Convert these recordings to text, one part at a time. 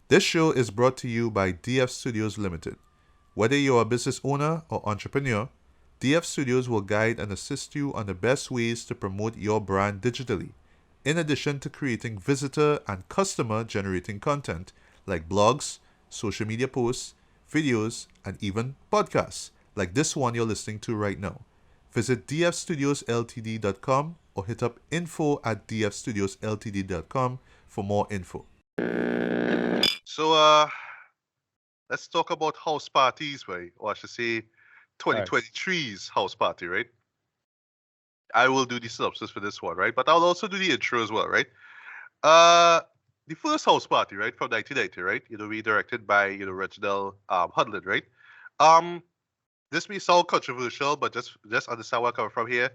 This show is brought to you by DF Studios Limited. Whether you're a business owner or entrepreneur, DF Studios will guide and assist you on the best ways to promote your brand digitally, in addition to creating visitor and customer generating content like blogs, social media posts, videos, and even podcasts like this one you're listening to right now. Visit dfstudiosltd.com or hit up info@dfstudiosltd.com for more info. So let's talk about house parties, right? Or I should say 2023's house party, right? I will do the synopsis for this one, right? But I'll also do the intro as well, right? Uh the first house party, right, from 1990, right? We directed by, Reginald Hudlin, right? Um this may sound controversial, but just understand where I'm coming from here.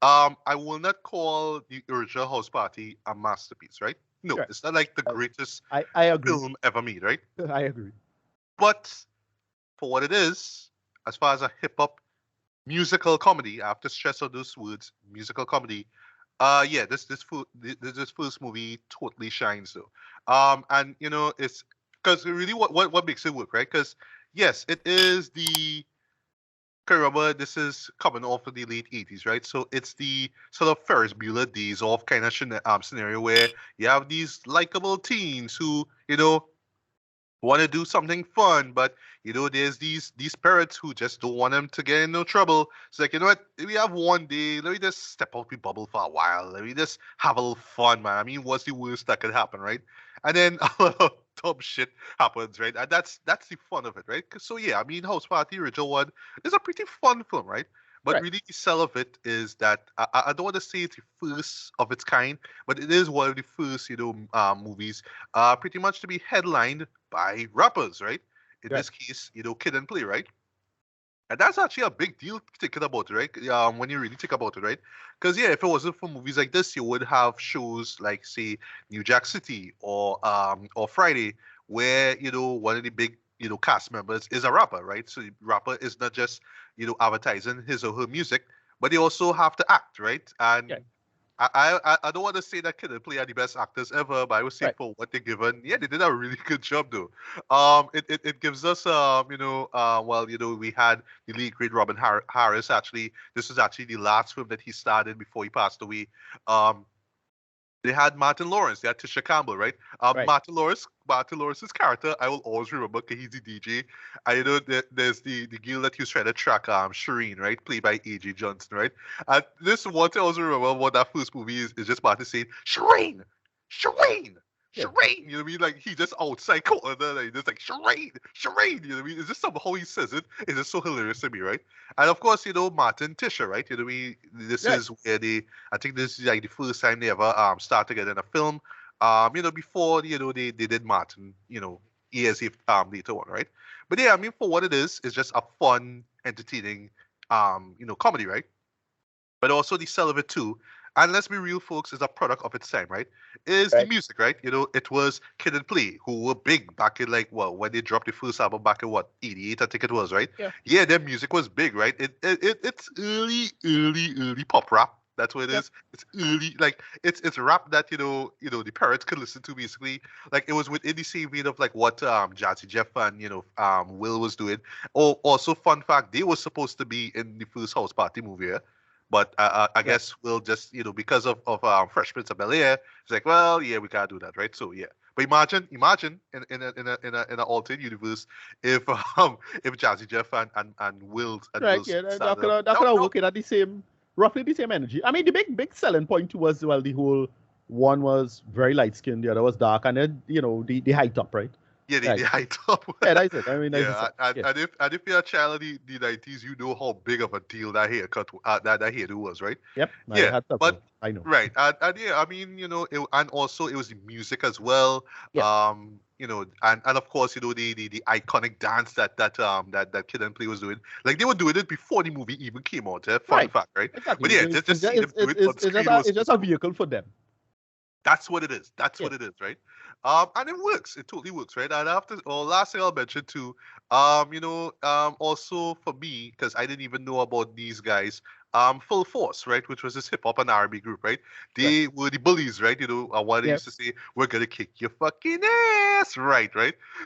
I will not call the original house party a masterpiece, right? No, Right. it's not like the greatest I agree. film ever made, right? I agree. But for what it is, as far as a hip hop musical comedy, I have to stress on those words, musical comedy. Yeah, this first movie totally shines though. And it's because really what makes it work, right? Because yes, it is the. Okay, remember, this is coming off of the late 80s, right? So it's the sort of Ferris Bueller days off kind of scenario where you have these likable teens who, want to do something fun, but there's these parents who just don't want them to get in no trouble. It's like, you know what? We have one day. Let me just step out the bubble for a while. Let me just have a little fun, man. I mean, what's the worst that could happen, right? And then a lot of dumb shit happens, right? And that's the fun of it, right? So yeah, I mean, House Party original one is a pretty fun film, right? But Right. really, the sell of it is that I don't want to say it's the first of its kind, but it is one of the first, movies, pretty much to be headlined by rappers, right? In Right. this case, Kid and Play, right? And that's actually a big deal thinking about it, right? When you really think about it, right? Because yeah, if it wasn't for movies like this, you would have shows like, say, New Jack City or Friday, where one of the big cast members is a rapper, right? So the rapper is not just advertising his or her music, but they also have to act, right? And Right. I don't want to say that Kid and Play are the best actors ever, but I would say Right. for what they're given, yeah, they did a really good job though. It gives us well, we had the late great Robin Harris. Actually, this was actually the last film that he started before he passed away. Um, they had Martin Lawrence, they had Tisha Campbell, right? Right. Martin Lawrence's character, I will always remember because he's the DJ. I know that there's the girl that he was trying to track, Shireen, right? Played by A.J. Johnson, right? And this one thing I always remember what that first movie is just Martin saying, Shireen! Shireen! Yeah. Shireen! You know what I mean? Like, he just outside calling her, like, just like, Shireen! Shireen! You know what I mean? It's just somehow he says it. It's just so hilarious to me, right? And of course, Martin Tisha, right? You know what I mean? This Right. is where I think this is like the first time they ever start together in a film. Before they did Martin, years later on, right? But yeah, I mean for what it is, it's just a fun, entertaining comedy, right? But also the sell of it too. And let's be real, folks, is a product of its time, right? Is the Right. music, right? It was Kid and Play, who were big back in like, well, when they dropped the first album back in what, 88, I think it was, right? Yeah. Yeah, their music was big, right? It's early pop rap. That's what it Yep. is. It's early, like it's rap that the parents could listen to basically. Like it was within the same vein of like what Jazzy Jeff and Will was doing. Oh, also fun fact, they were supposed to be in the first House Party movie, yeah? But I Right. guess we'll just, because of Fresh Prince of Bel-Air, it's like, well, yeah, we can't do that, right? So yeah. But imagine in an alternate universe if if Jazzy Jeff and Will Right. Yeah. started up. That could have worked at the same, roughly the same energy. I mean, the big selling point too was, well, the whole one was very light skinned, the other was dark, and then the height up, right? Yeah, the Right. high top. Yeah, that's it. I mean, that's Yeah, it. and, Yeah. and if and if you're a child of the 90s, you know how big of a deal that haircut that hairdo was, right? Yep. I Yeah, had several. but I know. right, and yeah, I mean, and also it was the music as well. Yeah. And of course, the iconic dance that Kid and Play was doing. Like they were doing it before the movie even came out. Fun Right. fact, right? Exactly. But yeah, just seeing them do it on screen It's was just a vehicle for them. that's what it is. That's Yeah. what it is, right? And it works. It totally works, right? And after, or last thing I'll mention too, also for me, because I didn't even know about these guys Full Force, right, which was this hip hop and R&B group, right? Right. They were the bullies, right? You know, what they Yep. used to say, "We're gonna kick your fucking ass," right?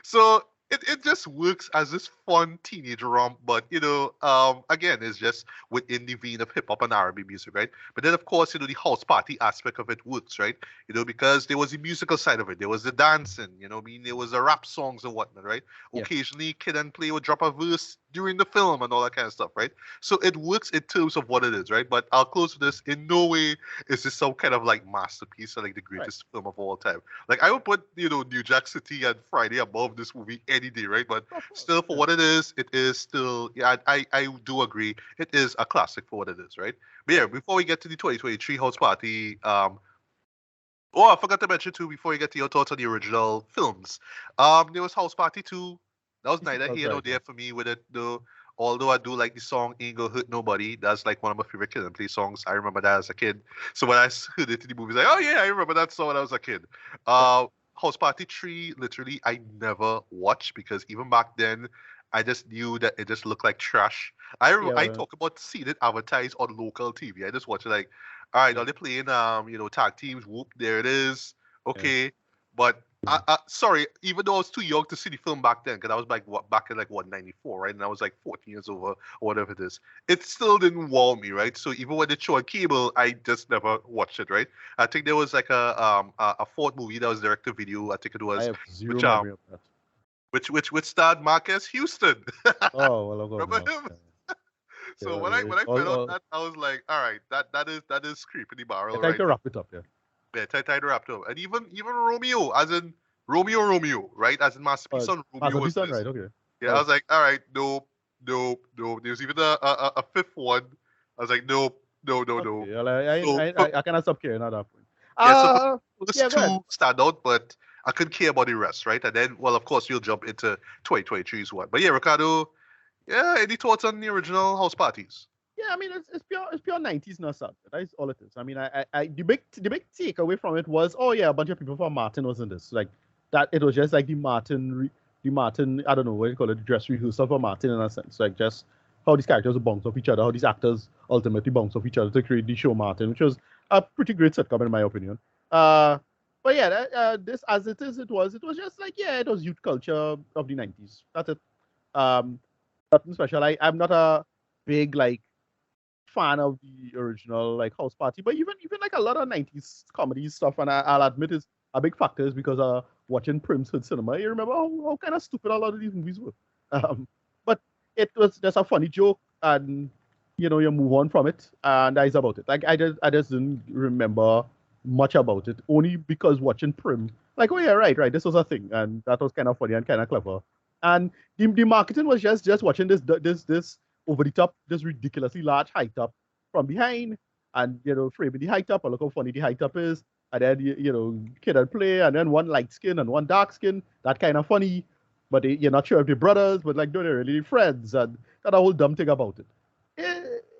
So it just works as this fun teenage romp, but again, it's just within the vein of hip hop and R&B music, right? But then, of course, the house party aspect of it works, right? Because there was the musical side of it, there was the dancing, I mean, there was the rap songs and whatnot, right? Yes. Occasionally, Kid and Play would drop a verse during the film and all that kind of stuff, right? So it works in terms of what it is, right? But I'll close with this. In no way is this some kind of like masterpiece or like the Right. greatest film of all time. Like I would put, New Jack City and Friday above this movie any day, right? But Of course. still, for Yeah. what it is still, yeah, I do agree. It is a classic for what it is, right? But yeah, Right. before we get to the 2023 House Party, oh, I forgot to mention too before you get to your thoughts on the original films. There was House Party 2. That was The neither sequels, here nor right? Yeah. there for me with it though. Although I do like the song Ain't Gonna Hurt Nobody. That's like one of my favorite Kid and Play songs. I remember that as a kid. So when I heard it in the movie, like, oh yeah, I remember that song when I was a kid. Right. House Party 3, literally, I never watched because even back then, I just knew that it just looked like trash. I Yeah. talk about seeing it advertised on local TV. I just watch it like, all right, Yeah. are they playing tag teams? Whoop, there it is. Yeah. Okay, but Yeah. sorry, even though I was too young to see the film back then, because I was like back in like what 94, right? And I was like 14 years over or whatever it is. It still didn't wow me, right? So even when it showed on cable, I just never watched it, right? I think there was like a fourth movie that was direct to video. I think it I was have zero which memory of that. which starred Marcus Houston. Oh well, oh God, Remember no. him? So when I Yeah. when I found out All, that, I was like, all right, that is creepy I barrel tried right to there. wrap it up. Yeah. Yeah, tied Raptor. And even Romeo, as in Romeo, right? As in Masterpiece on Romeo was Masterpiece done this. right. Okay. Yeah, I Right. was like, all right, nope. There's even a fifth one. I was like, nope, no. Okay. Well, I, So I, for, I, I cannot stop caring at that point. yeah, so for Uh, those yeah. Go ahead. two stand out, but I couldn't care about the rest, right? And then, well, of course, you'll jump into 2023's one. But yeah, Ricardo, yeah, any thoughts on the original house parties? Yeah, I mean it's pure 90s nostalgia. That's all it is. I mean, the big takeaway from it was, oh yeah, a bunch of people from Martin was in this. Like that, it was just like the Martin, I don't know what you call it, the dress rehearsal for Martin in a sense. Like just how these characters would bounce off each other, how these actors ultimately bounce off each other to create the show Martin, which was a pretty great sitcom in my opinion. Uh, but yeah, this as it is, it was just like, yeah, it was youth culture of the 90s. That's it. Um, Nothing special. I'm not a big like fan of the original like House Party, but even like a lot of 90s comedy stuff, and I'll admit is a big factor is because watching Prim's Hood Cinema, you remember how kind of stupid a lot of these movies were. Um, but it was just a funny joke, and you move on from it, and that is about it. Like I just didn't remember much about it, only because watching Prim, like, oh yeah, right, this was a thing, and that was kind of funny and kind of clever. And the marketing was just watching this over the top, this ridiculously large height up from behind, and framing the height up, or look how funny the height up is, and then Kid and Play, and then one light skin and one dark skin, that kind of funny, but you're not sure if they're brothers, but like no, they're really friends, and got a whole dumb thing about it.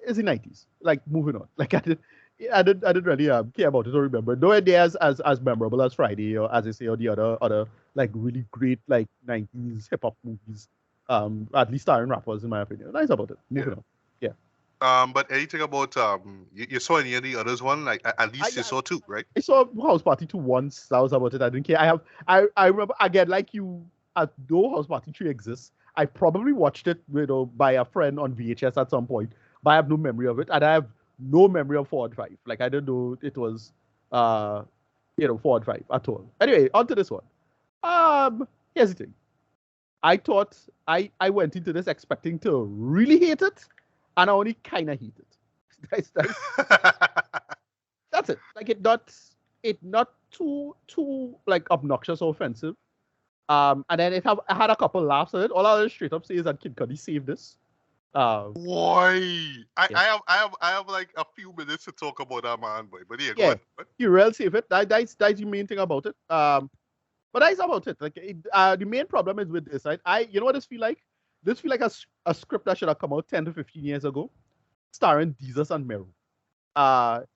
It's the 90s. Like moving on, like I didn't really care about it or remember. No idea as memorable as Friday or as I say or the other like really great like 90s hip hop movies. At least starring rappers in my opinion. Nice about it. Yeah. Moving on. Yeah. But anything about you saw any of the others one? Like at I, least you saw two, right? I saw House Party 2 once. That was about it. I didn't care. I remember again like you. Though House Party 3 exists, I probably watched it by a friend on VHS at some point, but I have no memory of it, and I have no memory of 4 and 5. Like I didn't know it was 4 and 5 at all. Anyway, on to this one. Here's the thing. I thought I went into this expecting to really hate it, and I only kind of hate it. That's it. Like it not too like obnoxious or offensive. And then I had a couple laughs at it. All I straight up say is that Kid Cudi saved this. Why? Yeah, I have like a few minutes to talk about that man, boy. But yeah, go yeah, ahead. he real saved it. That's the main thing about it. But that's about it. Like the main problem is with this, right? You know what this feel like? This feel like a script that should have come out 10 to 15 years ago, starring Jesus and Meru.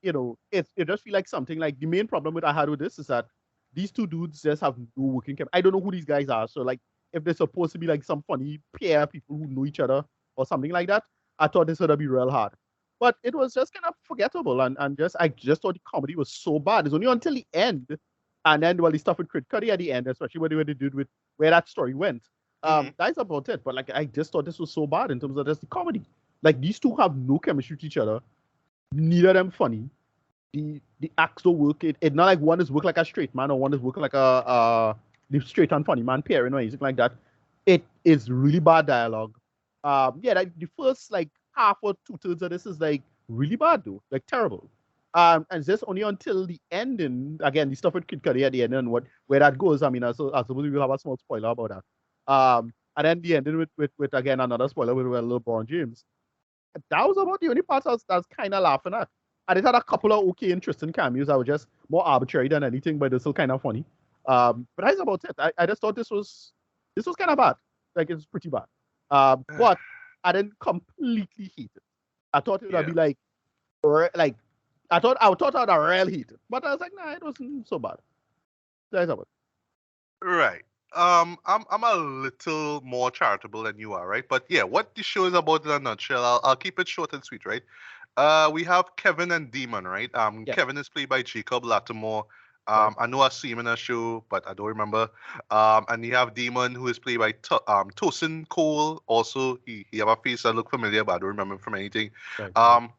It just feel like something like the main problem I had with this is that these two dudes just have no working chemistry. I don't know who these guys are. So like if they're supposed to be like some funny pair people who know each other or something like that, I thought this would be real hard. but it was just kind of forgettable, and just I just thought the comedy was so bad. It's only until the end, and then well, the stuff with Crit Cuddy at the end, especially what they did with where that story went. That's about it. But like I just thought this was so bad in terms of just the comedy. Like these two have no chemistry with each other. Neither of them funny. The acts don't work. It not like one is work like a straight man or one is work like a the straight and funny man pairing or anything like that. It is really bad dialogue. Yeah, like the first like half or 2/3 of this is like really bad though, like terrible. And it's just only until the ending, again, the stuff with Kid Cudi at the end and where that goes. I mean, I suppose we will have a small spoiler about that. And then the ending with again another spoiler with LeBron James. That was about the only part I was kind of laughing at. And it had a couple of okay, interesting cameos that were just more arbitrary than anything, but they're still kind of funny. But that's about it. I just thought this was kind of bad. Like it's pretty bad. But I didn't completely hate it. I thought it would be like I thought I'd really hate it, but I was like, nah, it wasn't so bad. That's about it. Right. I'm a little more charitable than you are, right? But yeah, what the show is about in a nutshell, I'll keep it short and sweet, right? We have Kevin and Demon, right? Yeah. Kevin is played by Jacob Latimore. Right. I know I see him in a show, but I don't remember. And you have Demon, who is played by Tosin Cole. Also, he have a face that look familiar, but I don't remember him from anything. Right.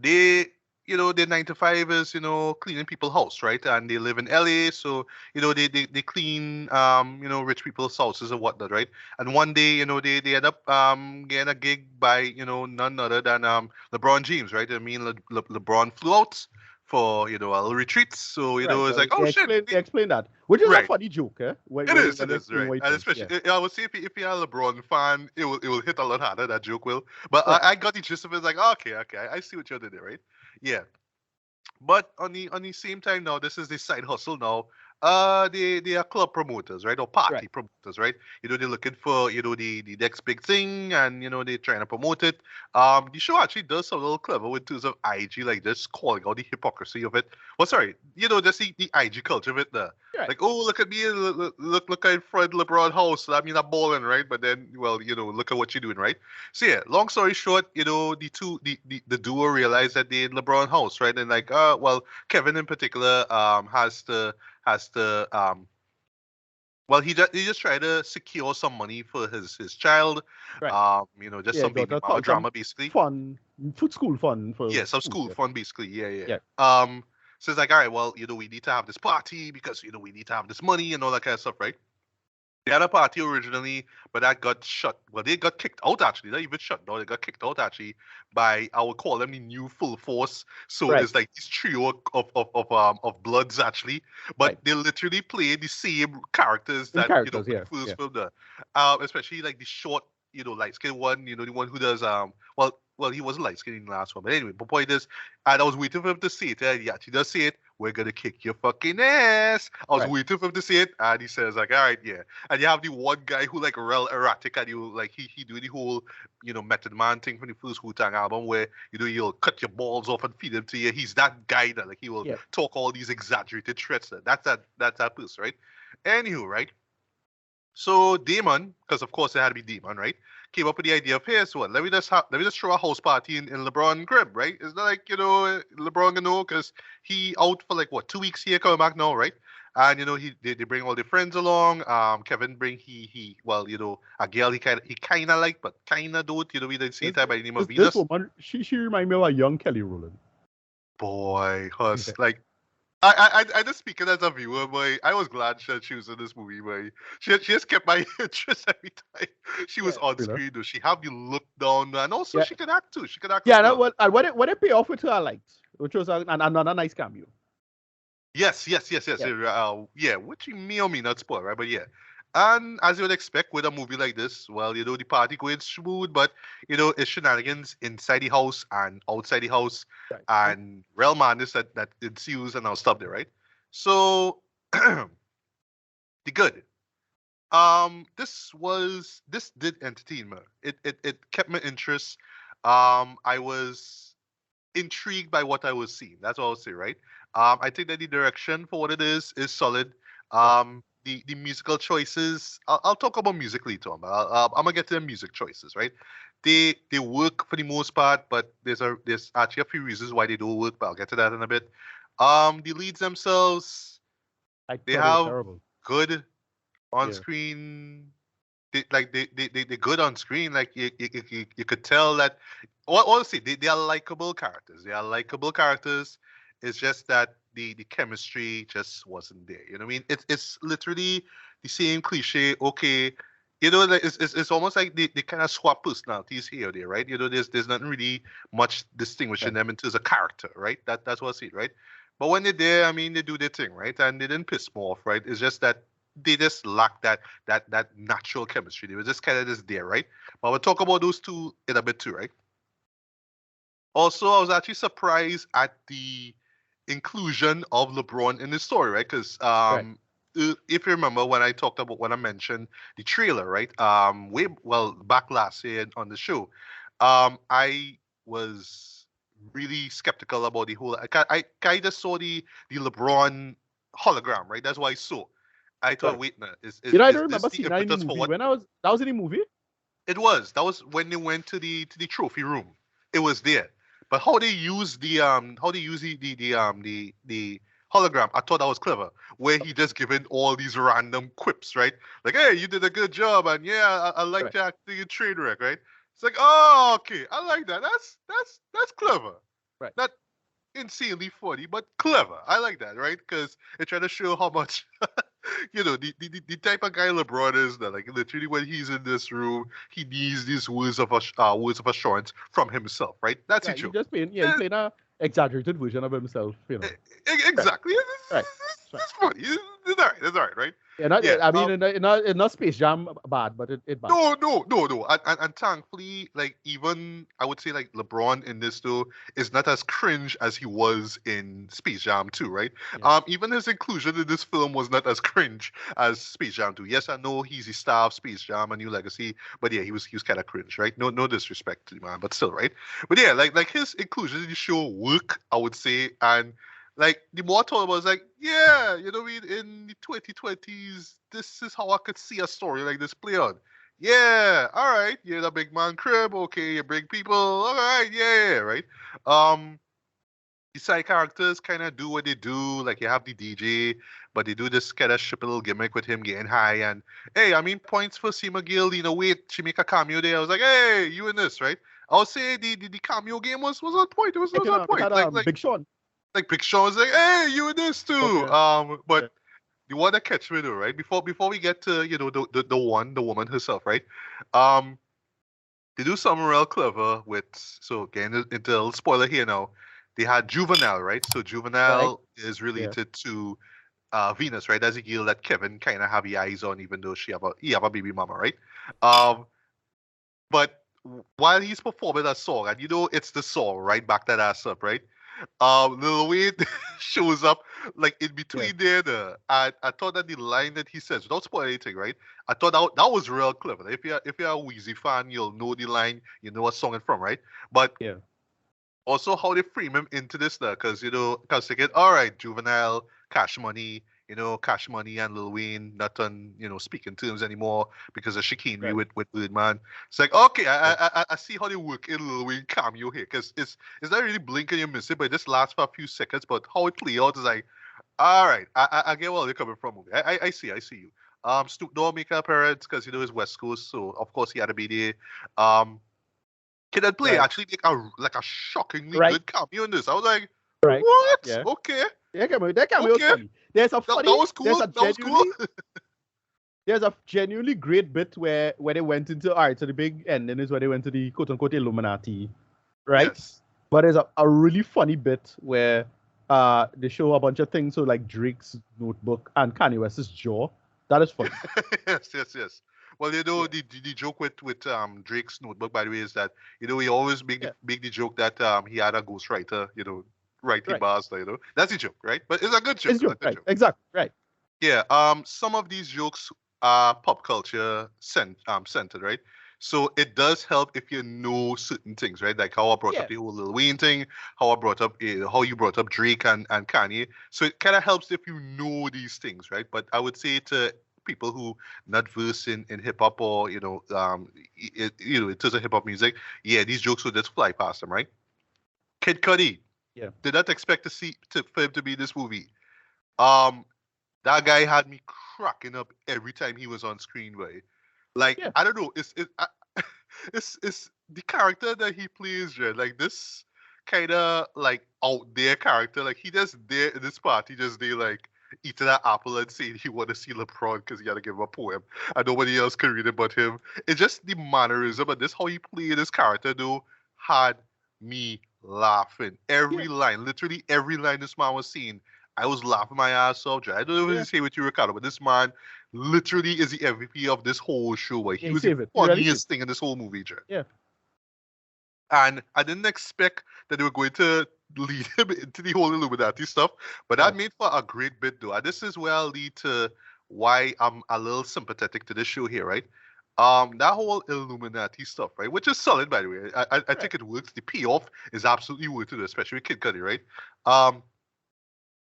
They, their 9 to 5 is, cleaning people's house, right? And they live in LA, so, they clean, rich people's houses and whatnot, right? And one day, they end up getting a gig by, none other than LeBron James, right? I mean, LeBron flew out for, a little retreat. So, it's like, oh, shit. They explain that, which is Right. a funny joke, eh? It is, right? And especially, I would say if you're a LeBron fan, it will hit a lot harder. That joke will. But Right. I got the gist of it. It's like, okay, I see what you're doing there, right? Yeah. But on the same time now, this is the side hustle now. They are club promoters, right? Or party promoters, right? They're looking for, the next big thing and they're trying to promote it. The show actually does some little clever with terms of IG, like just calling out the hypocrisy of it. Well, sorry, just the IG culture of it there. Right. Like, oh, look at me, look at Fred LeBron house. I mean, I'm balling, right? But then, well, look at what you're doing, right? So yeah, long story short, the duo realized that they're in LeBron house, right? And like, well, Kevin in particular, has to well, he just tried to secure some money for his child. Right. Just some baby mama drama, basically. Fun, school fun for. Yeah, some school fun, basically. Yeah. Yeah. So it's like, all right, well, we need to have this party because we need to have this money and all that kind of stuff, right? They had a party originally, but that got shut. Well, they got kicked out actually. Not even shut down. They got kicked out actually by, I would call them, the new full force. So Right. it's like this trio of bloods actually, but they literally play the same characters that the first film did. Especially like the short, light skinned one. The one who does well, he wasn't light skinned in the last one, but anyway, the point is, and I was waiting for him to say it, and he actually does say it. We're gonna kick your fucking ass. I was waiting for him to say it, and he says like, all right, yeah. And you have the one guy who like real erratic, and he do the whole Method Man thing from the first Wu-Tang album, where you'll cut your balls off and feed them to you. He's that guy that like he will talk all these exaggerated threats. That's that person, right? Anywho, right? So Damon, because of course it had to be Damon, right? Came up with the idea of, here's what, let me just throw a house party in LeBron crib, right? It's not like LeBron gonna know because he out for like what 2 weeks here, coming back now, right? And they bring all their friends along. Kevin bring he well a girl he kind of like but kind of don't we didn't see that by the name of Venus. This woman, she remind me of a young Kelly Rowland. Boy, huss like. I just speaking as a viewer, boy. I was glad that she was in this movie, boy. She just kept my interest every time she was on screen. Though she have you look down, and also she could act too. She could act. Yeah, no, what it pay off with her, I liked, which was another nice cameo. Yes. Yeah, which you may or may not spoil, right? But yeah. And as you would expect with a movie like this, well, the party going smooth, but it's shenanigans inside the house and outside the house, and real madness that ensues, and I'll stop there, right? So the good. This did entertain me. It kept my interest. I was intrigued by what I was seeing. That's what I'll say, right? I think that the direction for what it is solid. the musical choices. I'll talk about music later on, but I'm gonna get to the music choices, right? They work for the most part, but there's actually a few reasons why they don't work, but I'll get to that in a bit. The leads themselves, I they thought they were have terrible. good on Yeah. screen. They're good on screen. Like you could tell that. Well, honestly, they are likable characters. They are likable characters. It's just that the chemistry just wasn't there. You know what I mean? It's literally the same cliche. Okay, you know, like it's almost like they kind of swap personalities here or there, right? You know, there's nothing really much distinguishing Right. them into as a character, right? That's what's it, right? But when they're there, I mean, they do their thing, right? And they didn't piss me off, right? It's just that they just lack that natural chemistry. They were just kind of just there, right? But we'll talk about those two in a bit too, right? Also, I was actually surprised at the inclusion of LeBron in the story, right? Because Right. if you remember when I mentioned the trailer, right? Way well back last year on the show, I was really skeptical about the whole. I kind of saw the LeBron hologram, right? That's what I saw. I thought, Right. wait, no, You know, I is don't this remember the seeing that in the impetus for movie. what That was in the movie? it was? That was when they went to the trophy room. It was there. But how they use the hologram, I thought that was clever. Where he just given all these random quips, right? Like, hey, you did a good job, and yeah, I like Right. your acting in Trainwreck, right? It's like, oh, okay, I like that. That's clever. Right. Not insanely funny, but clever. I like that, right? Because it trying to show how much you know, the type of guy LeBron is that, like, literally when he's in this room, he needs these words of assurance from himself, right? That's it, Right. He Joe. just playing. Yeah, he Eh, playing a exaggerated version of himself. You know. Right. Exactly. Right. Right. It's funny. It's all right. It's all right, right? Yeah. Not, Yeah. I mean, in a Space Jam bad, but it bad. No. And thankfully, like, even I would say, like, LeBron in this though is not as cringe as he was in Space Jam 2, right? Yeah. Even his inclusion in this film was not as cringe as Space Jam 2. Yes, I know he's the star of Space Jam, A New Legacy, but yeah, he was kind of cringe, right? No disrespect to the man, but still, right? But yeah, like his inclusion in the show work, I would say, and like the more I thought about it, was like, yeah, you know what I mean? In the 2020s, this is how I could see a story like this play out. Yeah, all right, you're the big man crib, okay, you bring people, all right, yeah, right. Um, the side characters kind of do what they do, like you have the DJ, but they do this kind of shit little gimmick with him getting high, and hey, I mean, points for Seema Gill, you know, wait, she make a cameo there. I was like, hey, you in this, right? I would say the cameo game was on point. It was You on know, it point. had Big Sean. Like Big Sean was like, "Hey, you in this too?" Okay. Yeah. But the one that catch me though, right? Before we get to the woman herself, right? Um, they do something real clever with getting into a little spoiler here now. They had Juvenile, right? So Right. Juvenile is Yeah. related to Venus, right? That's a girl that Kevin kind of have the eyes on, even though he have a baby mama, right? Um, but while he's performing that song, and you know it's the song, right? Back that ass up, right? Lil Wayne shows up like in Yeah. between there. I thought that the line that he says, without spoiling anything, right? I thought that was real clever. If you're a Weezy fan, you'll know the line, you know what song it's from, right? But Yeah. also how they frame him into this stuff, because because they get all right, Juvenile, Cash Money and Lil Wayne not on speaking terms anymore because of chicanery Right. with Birdman. It's like, okay, Right. I see how they work in Lil Wayne cameo here, because it's not really blink and you miss it, but it just lasts for a few seconds. But how it play out is like, all right, I get where you're coming from. I see you. Snoop Dogg make an appearance because he's West Coast, so of course he had to be there. Um, Kid and Play Right. actually make a shockingly Right. good cameo in this. I was like, Right. what? Yeah. Okay, That cameo was okay, funny. There's a that funny. was cool. That was cool. There's a genuinely great bit where they went into, all right, so the big ending is where they went to the quote unquote Illuminati, right? Yes. But there's a really funny bit where they show a bunch of things, so like Drake's notebook and Kanye West's jaw. That is funny. Yes. Well, Yeah. the joke with Drake's notebook, by the way, is that he always Yeah. make the joke that he had a ghostwriter, writing Right. bars, that's a joke, right? But it's a good joke. It's It's a joke, good right? joke. Exactly, right. Yeah. Some of these jokes are pop culture centered, right? So it does help if you know certain things, right? Like how I brought up Yeah. the whole Lil Wayne thing, how I brought up how you brought up Drake and Kanye. So it kind of helps if you know these things, right? But I would say to people who not versed in hip hop or in terms of hip hop music, yeah, these jokes will just fly past them, right? Kid Cudi, Yeah. did not expect for him to be in this movie. Um, that guy had me cracking up every time he was on screen, right? Like Yeah. I don't know, it's the character that he plays, right? Like this kind of like out there character. Like he just there in this party, just there like eating an apple and saying he want to see LeBron because he had to give him a poem and nobody else could read it but him. It's just the mannerism and this how he played this character though had me laughing. Yeah. Every line, literally every line this man was saying, I was laughing my ass off. I don't know what Yeah. to say with you, Ricardo, but this man literally is the MVP of this whole show. Like, Yeah. he He was the saved it. He really saved funniest thing in this whole movie, Jay. it. Yeah. And I didn't expect that they were going to lead him into the whole Illuminati stuff, but that Right. made for a great bit, though. And this is where I'll lead to why I'm a little sympathetic to this show here, right? That whole Illuminati stuff, right? Which is solid, by the way. I Right. think it works. The payoff is absolutely worth it, especially with Kid Cudi, right? Um,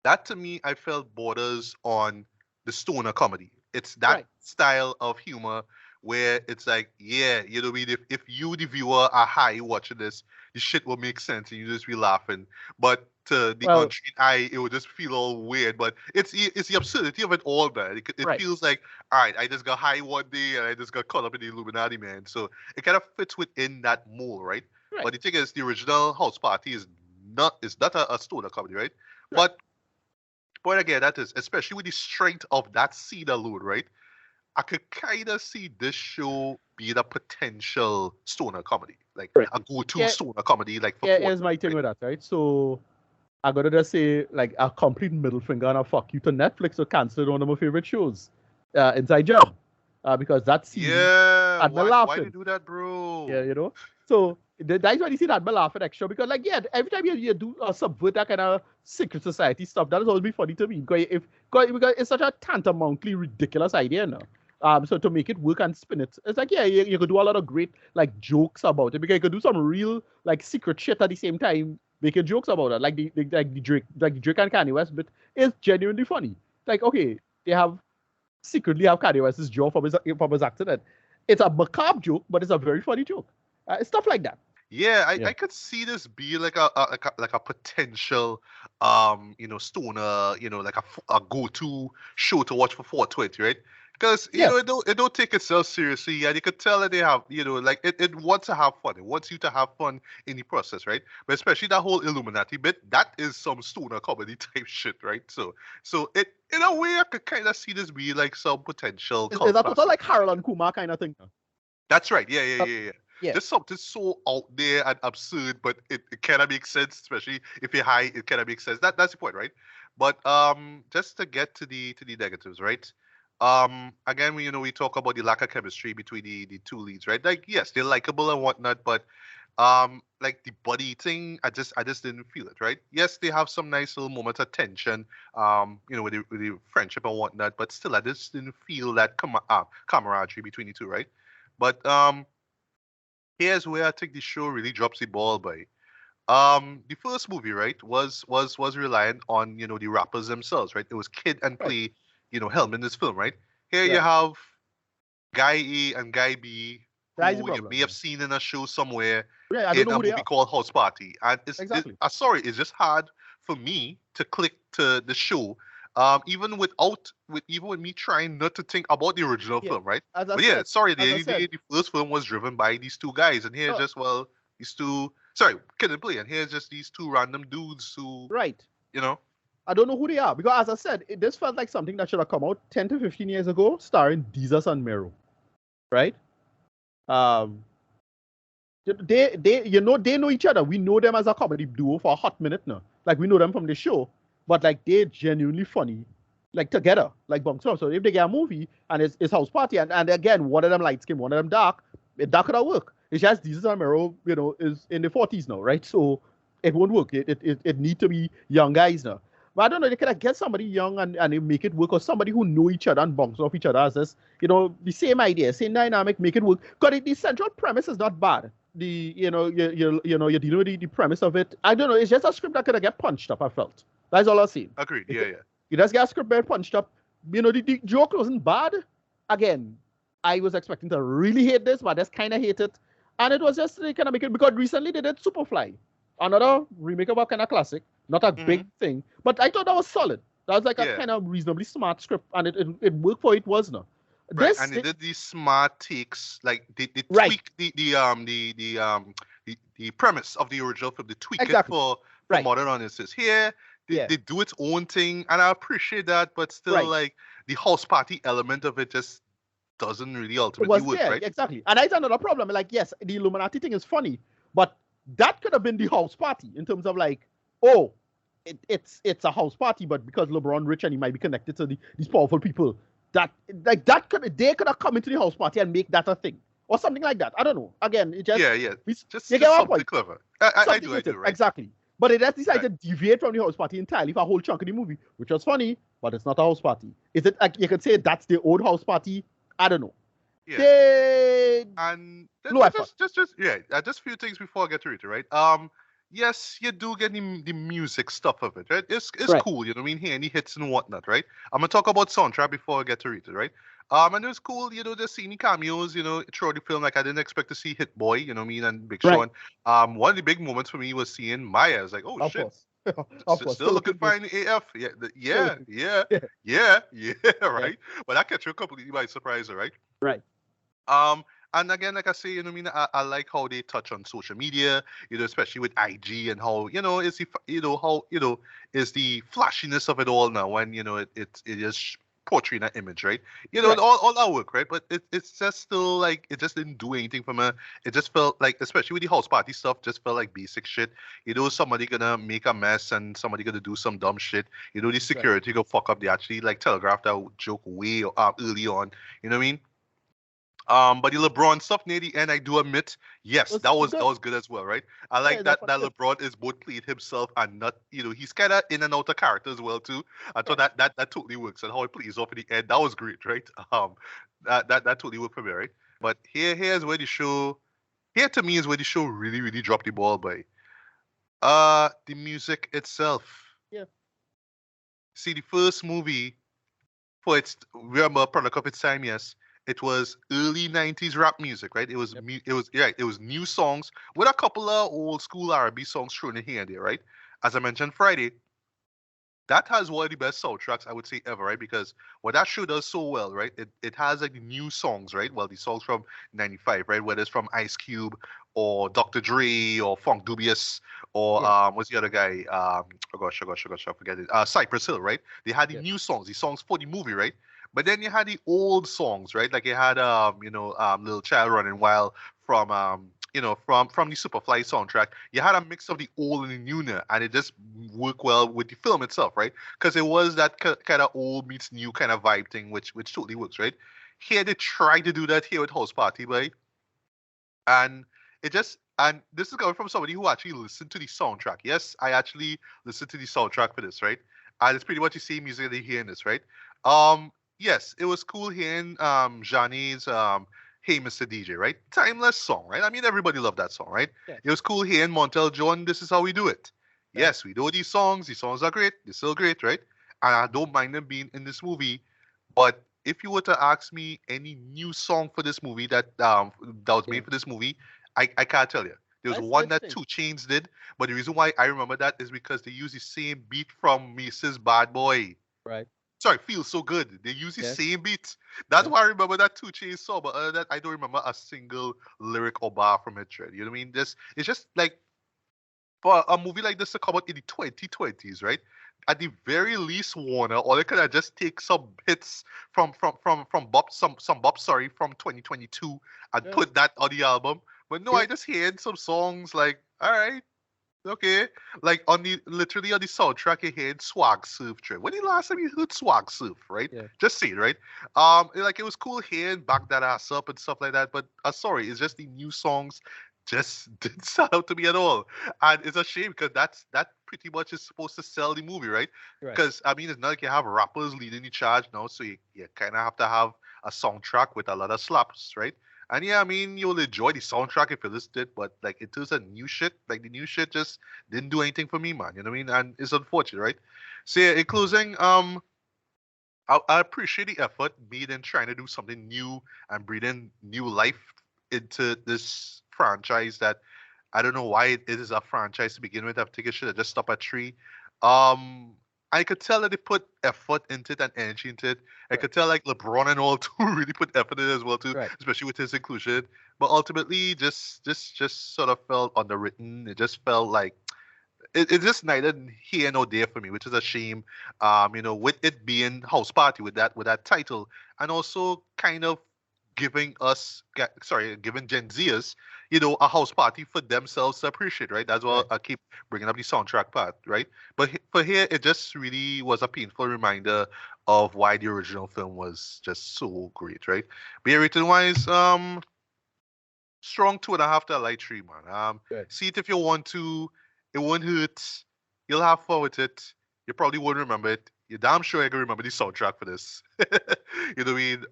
that to me, I felt borders on the stoner comedy. It's that Right. style of humor where it's like, yeah, you know what I mean? If you, the viewer, are high watching this, the shit will make sense and you just be laughing. But to the Well. untrained eye, it would just feel all weird. But it's the absurdity of it all, man. It Right. feels like, all right, I just got high one day and I just got caught up in the Illuminati, man. So it kind of fits within that mold, right? Right. But the thing is, the original House Party is not a stoner comedy, right? Right. But again, that is especially with the strength of that scene alone, right? I could kind of see this show being a potential stoner comedy, like Right. a go-to Yeah. stoner comedy, like for Yeah. 40, Here's my thing right? with that, right? So I gotta just say, like, a complete middle finger and a fuck you to Netflix for canceling one of my favorite shows, Inside Job, because that series Yeah, had me why do you laughing. do that, bro? Yeah, So that's why you see that me laughing extra because, like, yeah, every time you do subvert that kind of secret society stuff, that has always been funny to me because it's such a tantamountingly ridiculous idea now. So to make it work and spin it, it's like, yeah, you could do a lot of great like jokes about it because you could do some real like secret shit at the same time, making jokes about it, like the Drake and Kanye West, but it's genuinely funny. Like, okay, they secretly have Kanye West's jaw from his accident. It's a macabre joke, but it's a very funny joke. Stuff like that. Yeah, Yeah. I could see this be like a potential stoner, like a go-to show to watch for 420, right? Because Yeah. it don't take itself seriously, and you could tell that they have, like it wants to have fun. It wants you to have fun in the process, right? But especially that whole Illuminati bit, that is some stoner comedy type shit, right? So it in a way I could kind of see this be like some potential Is cult that sort of classic. like Harold and Kumar kind of thing? That's right. Yeah. Yeah. Just something so out there and absurd, but it kind of makes sense, especially if you're high. It kind of makes sense. That's the point, right? But just to get to the negatives, right? Again, we talk about the lack of chemistry between the two leads, right? Like, yes, they're likable and whatnot, but like the body thing, I just didn't feel it, right? Yes, they have some nice little moments of tension, with the friendship and whatnot, but still, I just didn't feel that camaraderie between the two, right? But here's where I think the show really drops the ball by. The first movie, right, was reliant on the rappers themselves, right? It was Kid and Right. Play, helm in this film, right? Here you Yeah. have Guy A and Guy B, That's the who you problem. may have seen in a show somewhere Yeah, I don't in know a who they movie are. called House Party, and Exactly. sorry, it's just hard for me to click to the show, even with me trying not to think about the original Yeah. film, right? As I But yeah, said, sorry, as I the, said, the first film was driven by these two guys, and here's no, just these two. Sorry, Kid and Play, and here's just these two random dudes who, right. you know, I don't know who they are because, as I said, this felt like something that should have come out 10 to 15 years ago, starring Jesus and Mero, right? Um, they know each other. We know them as a comedy duo for a hot minute now. Like, we know them from the show, but like they're genuinely funny, like together, like bump. So if they get a movie and it's House Party, and again, one of them light skin, one of them dark, that could have work. It's just Jesus and Mero, is in the 40s now, right? So it won't work. It need to be young guys now. But I don't know, they could have get somebody young and they make it work, or somebody who know each other and bounce off each other as this, the same idea, same dynamic, make it work. Because the central premise is not bad. You're dealing with the premise of it. I don't know, it's just a script that could have get punched up, I felt. That's all I've seen. Agreed. Yeah. You just get a script very punched up. The joke wasn't bad. Again, I was expecting to really hate this, but I just kind of hate it. And it was just they kind of make it, because recently they did Superfly, another remake of a kind of classic, not a big thing, but I thought that was solid. That was like a kind of reasonably smart script, and it worked for it was not. Right, and they did these smart takes, like they tweak the premise of the original film. They tweak it for modern audiences. Here, they do its own thing, and I appreciate that, but still, like the house party element of it just doesn't really ultimately work, right? Exactly. And that's another problem. Like, yes, the Illuminati thing is funny, but that could have been the house party in terms of like, it's a house party, but because LeBron rich and he might be connected to these powerful people, they could have come into the house party and make that a thing. Or something like that. I don't know. Again, it just just you get my something point. Clever. I do, right? Exactly. But they just decided to deviate from the house party entirely for a whole chunk of the movie, which was funny, but it's not a house party. Is it like you could say that's their old house party? I don't know. Yeah. And just a few things before I get to it, right? Yes, you do get the music stuff of it, right? It's cool, you know what I mean? Hearing the hits and whatnot, right? I'm gonna talk about soundtrack before I get to it, right? And it was cool, just seeing the cameos, throughout the film. Like I didn't expect to see Hit Boy, you know what I mean, and Big Sean. One of the big moments for me was seeing Maya. I was like, oh shit. Still looking fine in AF. Yeah, right? But that catch you completely by surprise, right? Right. And again, like I say, you know what I mean, I like how they touch on social media, especially with IG and how, is is the flashiness of it all now when, it is portraying that image, right? All that work, right? But it's just still like, it just didn't do anything for me. It just felt like, especially with the house party stuff, just felt like basic shit. Somebody gonna make a mess and somebody gonna do some dumb shit. The security go fuck up. They actually like telegraphed that joke way early on. You know what I mean? But the LeBron stuff near the end, I do admit, yes, that was good as well, right? I like that LeBron is both played himself and not, he's kind of in and out of character as well too. I thought that totally works, and how he plays off in the end, that was great, right? That totally worked for me, right? But here's where the show, here to me is where the show really really dropped the ball by. The music itself. Yeah. See, the first movie, remember, product of its time, yes. It was early 90s rap music, right? It was new songs with a couple of old school R&B songs thrown in here and there, right? As I mentioned Friday, that has one of the best soundtracks I would say ever, right? Because what that show does so well, right? It has like the new songs, right? Well, the songs from 95, right? Whether it's from Ice Cube or Dr. Dre or Funk Dubious or what's the other guy? Oh gosh, I forget it. Cypress Hill, right? They had the new songs, the songs for the movie, right? But then you had the old songs, right? Like you had Little Child Running Wild from from the Superfly soundtrack. You had a mix of the old and the new now, and it just worked well with the film itself, right? Because it was that kind of old meets new kind of vibe thing, which totally works, right? Here they try to do that here with House Party, right? And this is coming from somebody who actually listened to the soundtrack. Yes, I actually listened to the soundtrack for this, right? And it's pretty much the same music that you hear in this, right? Yes, it was cool hearing Johnny's Hey Mr. DJ, right? Timeless song, right? I mean, everybody loved that song, right? Yes. It was cool hearing Montel Jordan, This Is How We Do It. Right. Yes, we know these songs. These songs are great. They're still great, right? And I don't mind them being in this movie. But if you were to ask me any new song for this movie that was made for this movie, I can't tell you. There was one that 2 Chainz did, but the reason why I remember that is because they used the same beat from Mrs. Bad Boy. Right. Sorry, Feels So Good. They use the same beat. That's why I remember that 2 Chainz song, but other than that, I don't remember a single lyric or bar from it. You know what I mean? It's just like, for a movie like this to come out in the 2020s, right? At the very least, Warner, or they could have just take some hits from Bob, some Bob, sorry, from 2022 and put that on the album. But no, I just heard some songs like, all right, okay, like literally on the soundtrack, you heard Swag Surf Trip. When the last time you heard Swag Surf, right? Yeah. Just say it, right? Like it was cool hearing Back That Ass Up and stuff like that. But sorry, it's just the new songs just didn't sound out to me at all, and it's a shame because that pretty much is supposed to sell the movie, right? Right. Because I mean, it's not like you have rappers leading the charge now, so you kind of have to have a soundtrack with a lot of slaps, right? And yeah, I mean, you'll enjoy the soundtrack if you listen to it, but like it was a new shit. Like the new shit just didn't do anything for me, man. You know what I mean? And it's unfortunate, right? So yeah, in closing, I appreciate the effort made in trying to do something new and breathing new life into this franchise that I don't know why it is a franchise to begin with. I think it should have just stopped at three. Um, I could tell that they put effort into it and energy into it. I could tell like LeBron and all too really put effort in it as well too, Right. especially with his inclusion. But ultimately, just sort of felt underwritten. It just felt like it's just neither here nor there for me, which is a shame. With it being House Party with that title, and also kind of giving Gen Zers, a house party for themselves to appreciate, right? That's why Right. I keep bringing up the soundtrack part, right? But for here, it just really was a painful reminder of why the original film was just so great, right? But yeah, rating wise, strong 2.5 to a light 3, man. Good. See it if you want to. It won't hurt. You'll have fun with it. You probably won't remember it. You're damn sure I can remember the soundtrack for this. You know what I mean?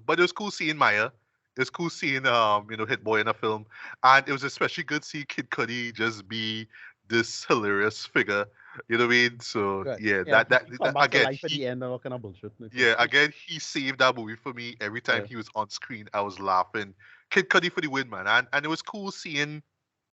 But it was cool seeing Maya. It was cool seeing Hit Boy in a film, and it was especially good seeing Kid Cudi just be this hilarious figure. You know what I mean? So Right. yeah, Yeah. that Come back to again, life at the end and all kind of bullshit. yeah, again, he saved that movie for me. Every time Yeah. he was on screen, I was laughing. Kid Cudi for the win, man, and it was cool seeing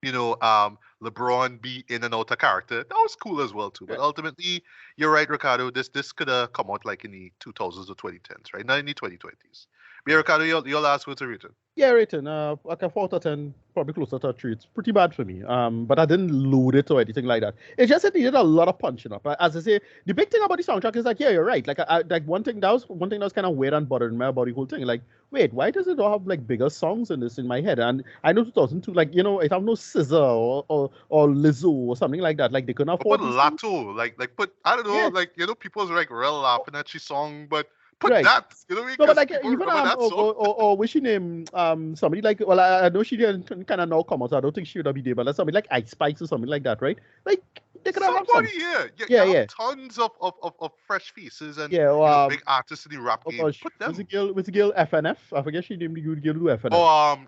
LeBron be in and out of character. That was cool as well too. But Right. ultimately, you're right, Ricardo. This could have come out like in the 2000s or 2010s, right? Not in the 2020s. But yeah, Ricardo, your last words are written. Yeah, rating. Like a 4 to 10, probably closer to a 3. It's pretty bad for me. But I didn't load it or anything like that. It's just it needed a lot of punching up. As I say, the big thing about the soundtrack is like, yeah, you're right. Like one thing that was kind of weird and bothering me about the whole thing. Like, wait, why does it all have like bigger songs in this in my head? And I know 2002, like it have no Scissor or Lizzo or something like that. Like they couldn't But afford put these things. Lato, like put I don't know, Yeah. like people's like real laughing at she song, but put Right. that, you know what I mean? No, but 'Cause like people even remember that song. what's she name? Somebody like I know she didn't kind of now come out. So I don't think she would be there, but like somebody like Ice Spice or something like that, right? Like they could have Somebody, some. yeah, Yeah, you yeah, have tons of fresh faces and yeah. big artists in the rap Oh game. gosh, Put was the them. girl? Was the girl FNF? I forget she named the good girl who FNF. Oh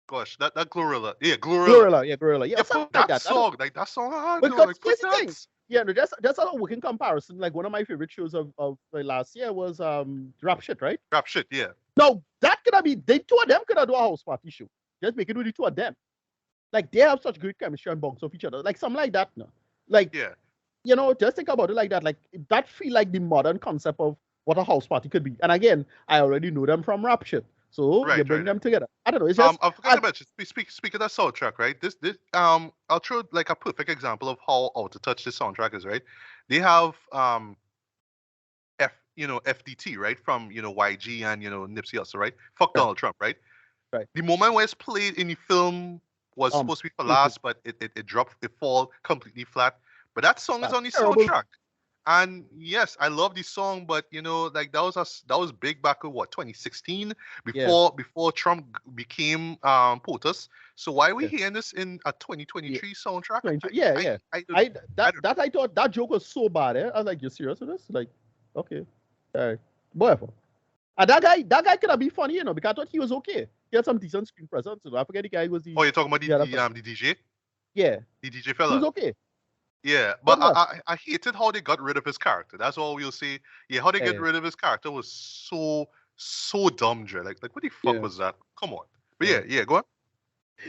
gosh, that Glorilla, yeah, Glorilla. Glorilla, yeah, Glorilla, yeah, Yeah, something put like that that. I don't, song, like that song. because Like here's put the that. thing. Yeah, no, that's a working comparison. Like one of my favorite shows of last year was Rap Shit, right? Rap shit, yeah. No, that could have been they two of them could have do a house party show. Just make it with the two of them. Like they have such great chemistry and bounce off each other. Like something like that, no. Like Yeah. just think about it like that. Like that feel like the modern concept of what a house party could be. And again, I already know them from Rap Shit. So you Right, bring right. them together. I don't know. It's just I forgot to mention. Speak of that soundtrack, right? This I'll throw like a perfect example of how out of touch this soundtrack is, right? They have FDT, right, from YG and Nipsey Hussle, right? Fuck right, Donald Trump, right? right. The moment where it's played in the film was supposed to be for Stupid. last, but it dropped, it fall completely flat. But that song is That's on the terrible. soundtrack. And yes, I love the song, but like that was big back in what 2016 Yeah. before Trump became POTUS. So why are we Yeah. hearing this in a 2023 soundtrack? Yeah, yeah. I I thought that joke was so bad. I was like, you serious with this? Like, okay, all right, whatever. And that guy could have been funny, because I thought he was okay. He had some decent screen presence. I forget the guy was the. Oh, you're talking about the other fella. the DJ, Yeah, the DJ he was fella. okay. Yeah, but But I hated how they got rid of his character. That's all we'll say. Yeah, how they get rid of his character was so dumb, Dre. Like what the fuck Yeah. was that? Come on. But Yeah. yeah, go on.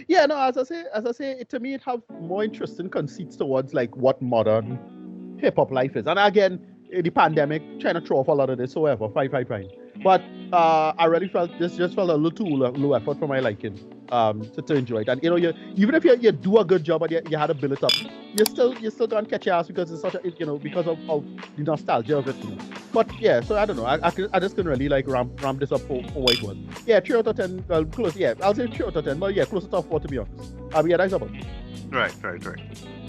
Yeah, no, as I say, to me, it have more interesting conceits towards like what modern hip hop life is. And again, the pandemic trying to throw off a lot of this, so whatever, fine. But I really felt this just felt a little too low effort for my liking. To enjoy it, and even if you do a good job and you had to build it up, you still gonna catch your ass because it's such a because of the nostalgia of it. But yeah, so I don't know. I just couldn't really like ramp this up for what it was. Yeah, 3 out of 10. Well, close. Yeah, I'll say 3 out of 10. But yeah, closer to 4 to be honest. Yeah, that's about it. Right.